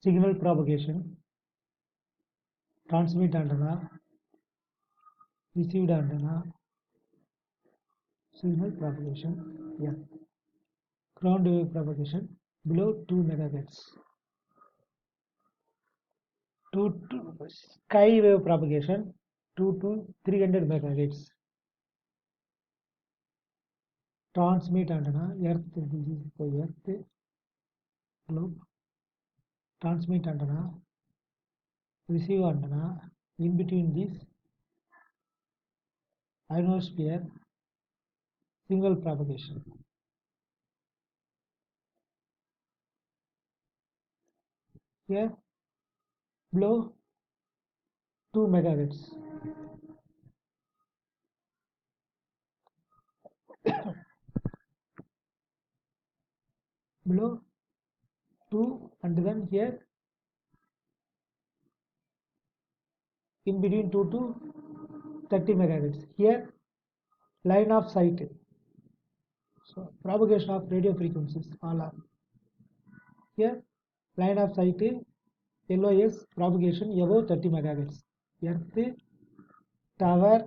signal propagation, transmit antenna, received antenna, signal propagation, ground wave propagation below 2 megahertz. Sky wave propagation 2 to 300 megahertz. Transmit antenna, earth, this is the earth globe. Transmit antenna, receive antenna, in between this ionosphere, signal propagation. Here below 2 megahertz. Below 2, and then here in between 2 to 30 megahertz. Here line of sight. So propagation of radio frequencies all are here. Line of sight LOS propagation above 30 megahertz. Earth tower,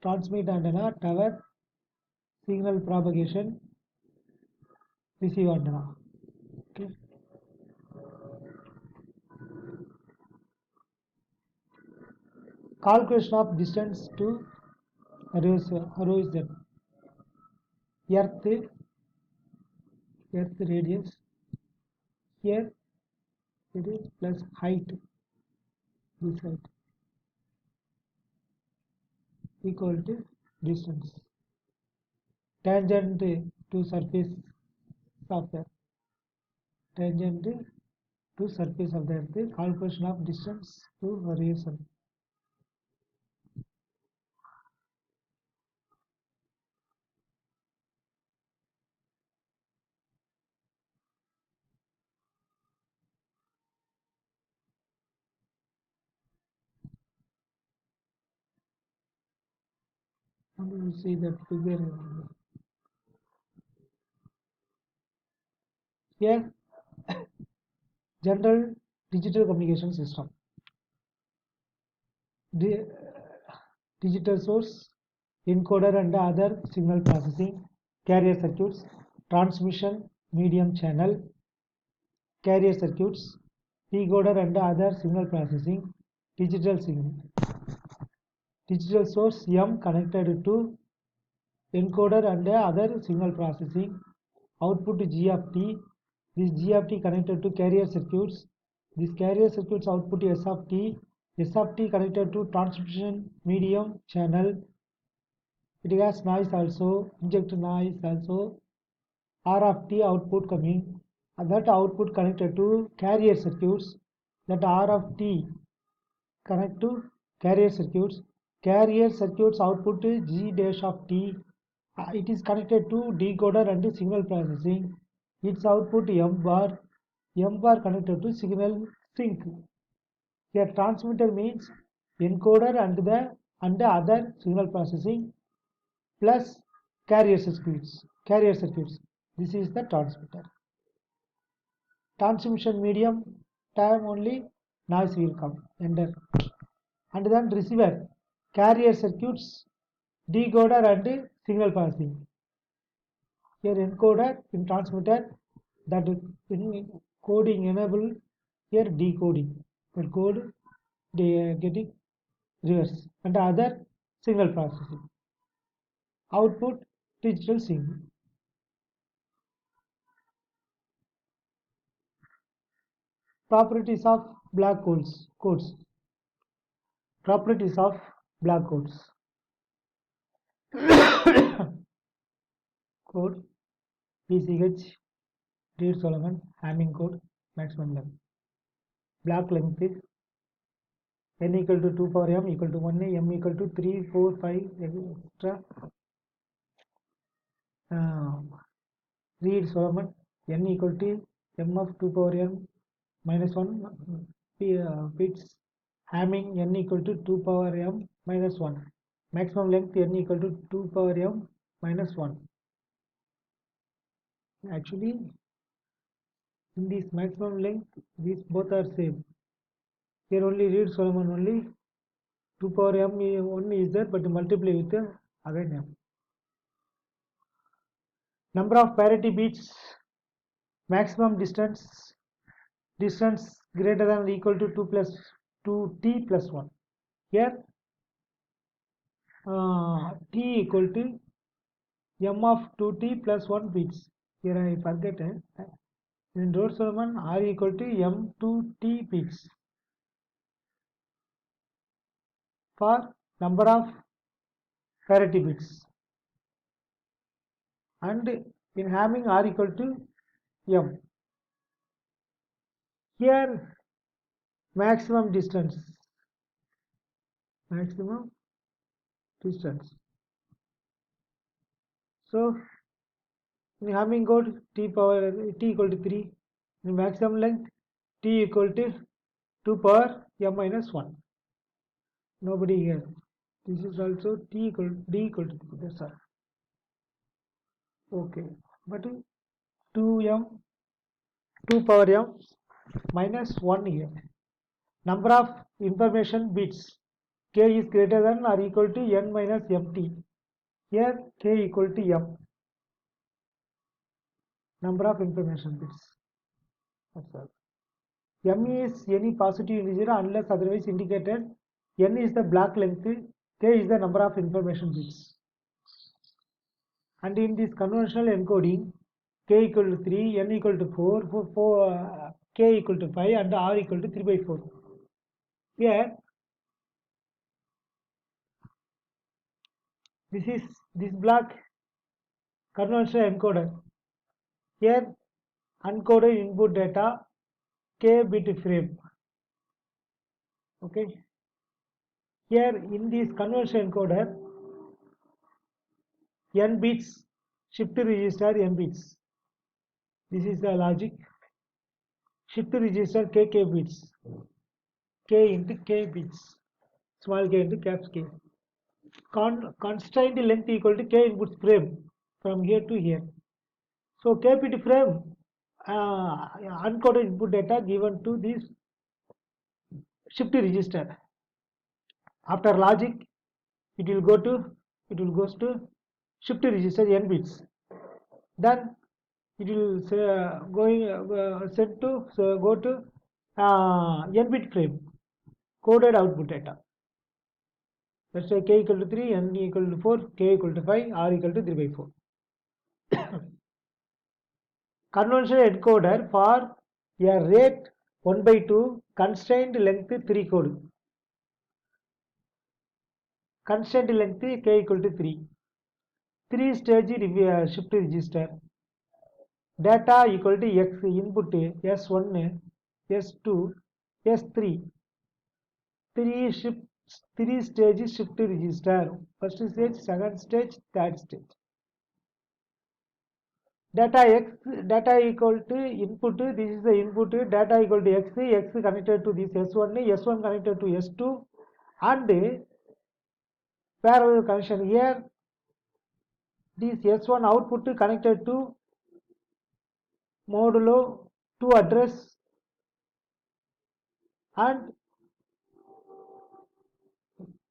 transmit antenna, tower, signal propagation, receive antenna. Okay. Calculation of distance to horizon. Earth radius, here it is plus height, this height equal to distance. Tangent to surface of the earth, tangent to surface of the earth, calculation of distance to horizon. How do you see that figure? Here, general digital communication system. Digital source, encoder and other signal processing, carrier circuits, transmission medium channel, carrier circuits, decoder and other signal processing, digital signal. Digital source M connected to encoder and other signal processing, output G of T. This G of T connected to carrier circuits. This carrier circuits output S of T. S of T connected to transmission medium channel. It has noise also, inject noise also. R of T output coming. And that output connected to carrier circuits. That R of T connect to carrier circuits. Carrier circuits output G dash of T. It is connected to decoder and signal processing. Its output M bar. M bar connected to signal sink. Here transmitter means encoder and the other signal processing plus carrier circuits. This is the transmitter. Transmission medium time only noise will come enter. And then receiver, carrier circuits, decoder and signal processing. Here encoder in transmitter, that in coding enable, here decoding. The code they getting reverse and other signal processing. Output digital signal. Properties of black holes codes. Properties of black holes. Code PCH, Reed-Solomon, Hamming code, maximum length. Black length is n equal to 2 power m equal to 1, m equal to 3, 4, 5, etc. Reed-Solomon, n equal to m of 2 power n minus 1 bits. Hamming, n equal to 2 power m minus 1. Maximum length n equal to 2 power m minus 1. Actually, In this maximum length, these both are same. Here only Reed Solomon only 2 power m one is there, but multiply with again m. Number of parity bits, maximum distance greater than or equal to 2t plus 1. Here t equal to m of 2t plus 1 bits. Here I forget in Reed Solomon r equal to m2t bits for number of parity bits, and in Hamming r equal to m. Here maximum distance. So in Hamming code t equal to 3. In maximum length t equal to 2 power m minus 1. Nobody here. This is also d equal to 3. That's all. Okay, but 2 power m minus 1 here. Number of information bits, k is greater than or equal to n minus mt. Here k equal to m. Number of information bits. That's all. M is any positive integer unless otherwise indicated. N is the block length. K is the number of information bits. And in this conventional encoding, k equal to 3, n equal to 4, k equal to 5, and r equal to 3 by 4. Here, this block conventional encoder. Here, uncoded input data, k bit frame. Okay. Here in this conventional encoder, n bits, shift register n bits. This is the logic. Shift register k bits. K into k bits. Small k into caps K. Constraint length equal to k inputs frame from here to here. So k bit frame uncoded input data given to this shift register. After logic, it will goes to shift register n bits. Then it will go to n bit frame coded output data. Let's say k equal to 3, n equal to 4, k equal to 5, r equal to 3 by 4. Conventional encoder for a rate 1 by 2, constraint length 3 code. Constraint length k equal to 3. 3 stage shift register. Data equal to x input S1, S2, S3. 3 stage shift register. First stage, second stage, third stage. Data equal to input, this is the input, data equal to x connected to this S1 connected to S2, and parallel connection here. This S1 output connected to modulo 2 address, and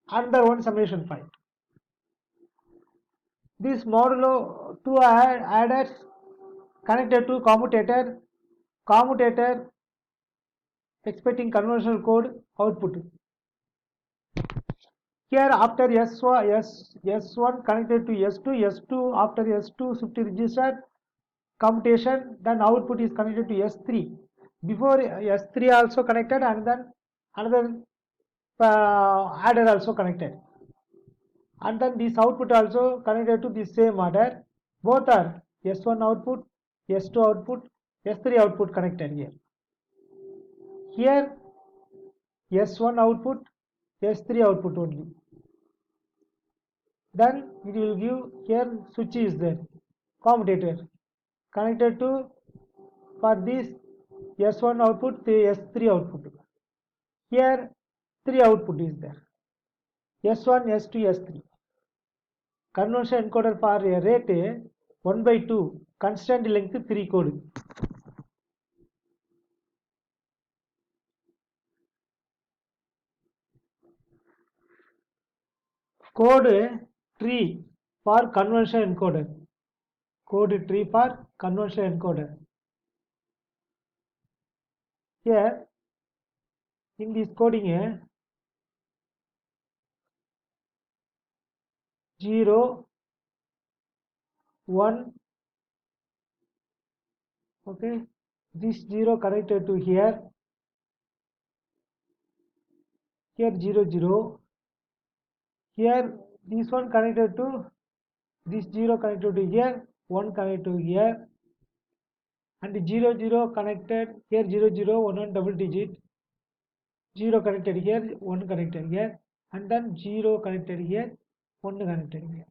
another one summation file. This modulo 2 adders connected to commutator expecting conventional code output. Here after S1 connected to S2 after S2 shift register computation, then output is connected to S3. Before S3 also connected, and then another adder also connected, and then this output also connected to the same adder. Both are S1 output, S2 output, S3 output connected here. Here S1 output, S3 output only. Then it will give here switch is there, commutator connected to for this S1 output, the S3 output. Here 3 output is there, S1, S2, S3. Conventional encoder for a rate 1 by 2, constant length 3 code. code tree for conventional encoder. Code tree for conventional encoder. Here in this coding 0 1, okay, this 0 connected to here 0 0, here this one connected to this 0 connected to here, 1 connected to here, and 0 0 connected here, 0 0 1 double digit, 0 connected here, 1 connected here, and then 0 connected here, 1 connected here.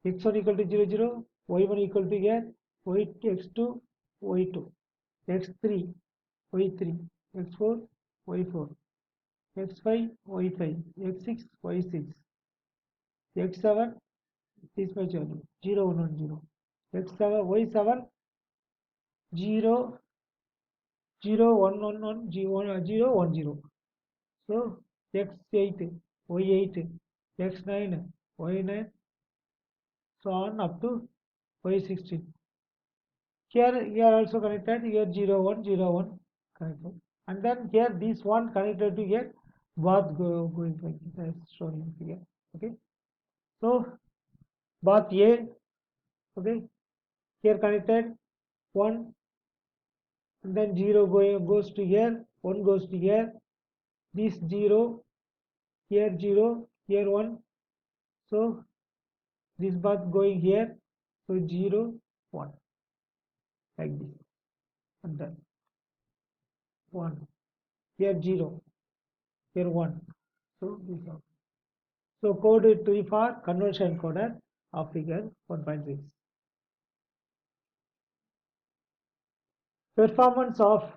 X1 equal to 0 0, Y1 equal to here, X2 Y2, X3 Y3, X4 Y4, X5 Y5, X6 Y6, X7 this much value 0 1 1 0, X7 Y7 0 0 1 1 1 0 1 0. So X8 Y8, X9 Y9, so on up to Y16. Here also connected, here 0 1 0 1 connected, and then here this one connected to here, both going like this as shown here. Okay, so both A, okay, here connected 1, and then 0 goes to here, 1 goes to here, this 0, here 0, here 1, so this both going here, so 0 1 like this, and then 1, here 0, here 1, so this one. So code 3 for conversion encoder of figure 1.6. Performance of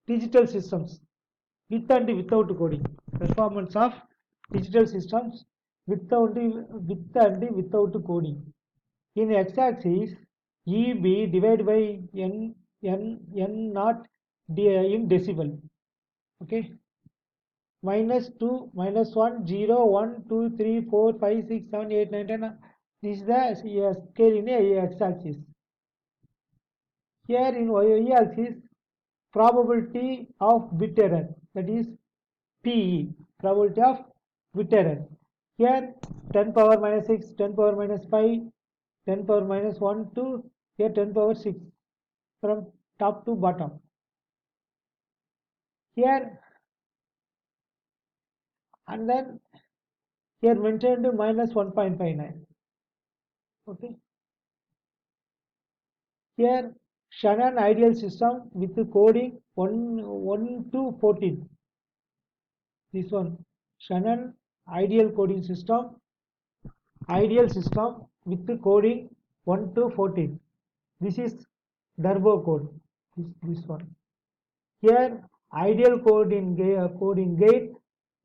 digital systems with and without coding. Performance of digital systems with and without coding. In x-axis, EB divided by n naught in decibel. Okay. -2, -1, 0, 1, 2, 3, 4, 5, 6, 7, 8, 9, 10. This is the scale in a x-axis. Here in y-axis, probability of bit error, that is PE, probability of bit error. Here 10 power minus 6, 10 power minus 5, 10 power minus 1 to here 10 power 6 from top to bottom. Here and then here maintained minus 1.59. Okay. Here Shannon ideal system with coding 1 to 14. This one Shannon ideal coding system, with coding 1 to 14. This is turbo code. This one. Here ideal coding gain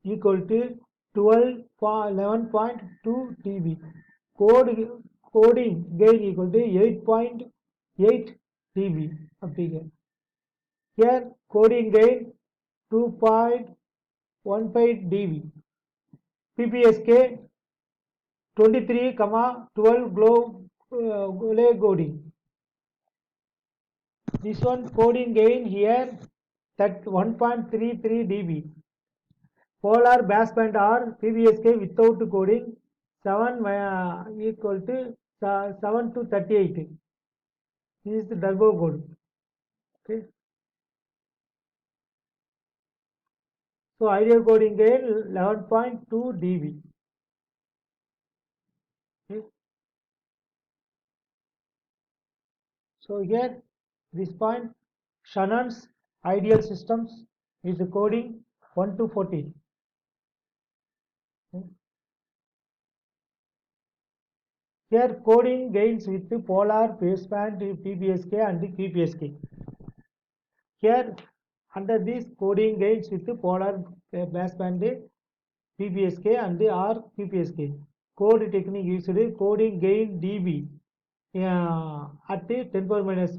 equal to 11.2 dB. Coding gain equal to 8.8 dB. Here coding gain 2.15 dB. PPSK 23, 12 Gole coding. This one coding gain here that 1.33 dB. Polar baseband or PBSK without coding 7 equal to 7 to 38. This is the turbo code. Okay. So ideal coding gain 11.2 dB. Okay. So here this point Shannon's ideal systems is the coding 1 to 14. Okay. Here coding gains with the polar baseband PBSK and the QPSK. Here under this coding gains with the polar baseband PBSK and the R QPSK. Code technique used coding gain dB at the 10 power minus